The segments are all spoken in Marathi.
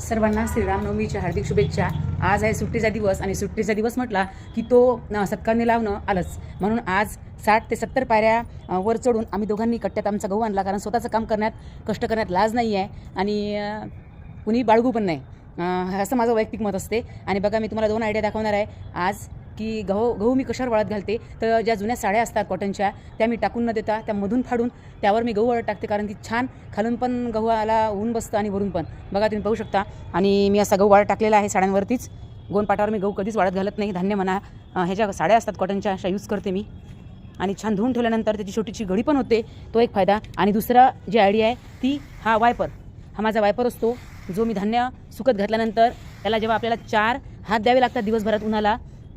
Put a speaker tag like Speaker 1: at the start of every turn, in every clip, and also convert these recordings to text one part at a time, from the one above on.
Speaker 1: सर्वांना श्रीरामनवमीच्या हार्दिक शुभेच्छा। आज आहे सुट्टीचा दिवस आणि सुट्टीचा दिवस म्हटला की तो सत्कारने लावणं आलंच, म्हणून आज 60 ते 70 पायऱ्या वर चढून आम्ही दोघांनी कट्ट्यात आमचा गहू आणला, कारण स्वतःचं काम करण्यात कष्ट करण्यात लाज नाही आहे आणि कुणी बाळगू पण नाही, असं माझं वैयक्तिक मत असते। आणि बघा मी तुम्हाला 2 आयडिया दाखवणार आहे आज की गहू मी कशावर वाळत घालते। तर ज्या जुन्या साड्या असतात कॉटनच्या त्या मी टाकून न देता त्या मधून फाडून त्यावर मी गहू वाळत टाकते, कारण की छान खालून पण गव्हाला ऊन बसतं आणि वरून पण बघा तुम्ही पाहू शकता। आणि मी असा गहू वाळत टाकलेला आहे साड्यांवरतीच, गोनपाटावर मी गहू कधीच वाळत घालत नाही, धान्य म्हणा ह्या ज्या साड्या असतात कॉटनच्या अशा यूज करते मी। आणि छान धुवून ठेवल्यानंतर त्याची छोटीशी घडी पण होते, तो एक फायदा। आणि दुसरा जी आयडिया आहे ती हा वायपर, हा माझा वायपर असतो जो मी धान्य सुकत घातल्यानंतर त्याला जेव्हा आपल्याला 4 हात द्यावे लागतात दिवसभरात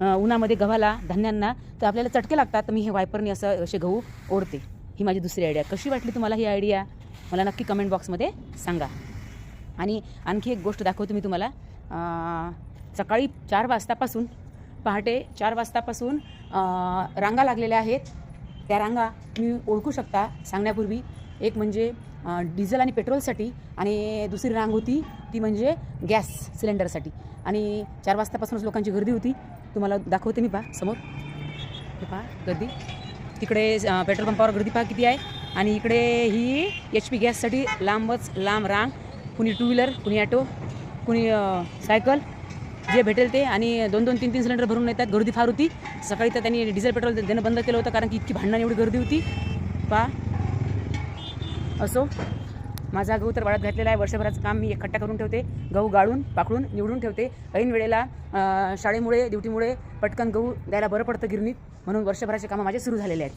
Speaker 1: उन्हामध्ये गव्हाला धान्यांना, तर आपल्याला चटके लागतात, तर मी हे वायपरनी असे गहू ओढते। ही माझी दुसरी आयडिया। कशी वाटली तुम्हाला ही आयडिया मला नक्की कमेंट बॉक्समध्ये सांगा। आणि आणखी एक गोष्ट दाखवतो मी तुम्हाला। सकाळी 4 वाजतापासून पहाटे 4 वाजतापासून रांगा लागलेल्या आहेत। त्या रांगा तुम्ही ओळखू शकता सांगण्यापूर्वी। एक म्हणजे डिझेल आणि पेट्रोलसाठी आणि दुसरी रांग होती ती म्हणजे गॅस सिलेंडरसाठी। आणि 4 वाजतापासूनच लोकांची गर्दी होती, तुम्हाला दाखवते मी पहा समोर, हे पहा गर्दी तिकडे पेट्रोल पंपावर गर्दी पहा किती आहे। आणि इकडे ही HP गॅससाठी लांब रांग, कुणी 2 व्हीलर, कुणी ॲटो, कुणी सायकल, जे भेटेल ते। आणि 2-2, 3-3 सिलेंडर भरून येतात, गर्दी फार होती। सकाळी तर त्यांनी डिझेल पेट्रोल देणं बंद केलं होतं, कारण की इतकी भांडणं एवढी गर्दी होती पहा। असो, माझा गहू तर वाळत घातलेला आहे। वर्षभराचं काम मी एकट्ठा करून ठेवते, गहू गाळून पाकडून निवडून ठेवते। ऐन वेळेला शाळेमुळे ड्युटीमुळे पटकन गहू द्यायला बरं पडतं गिरणीत, म्हणून वर्षभराचे कामं माझे सुरू झालेले आहेत।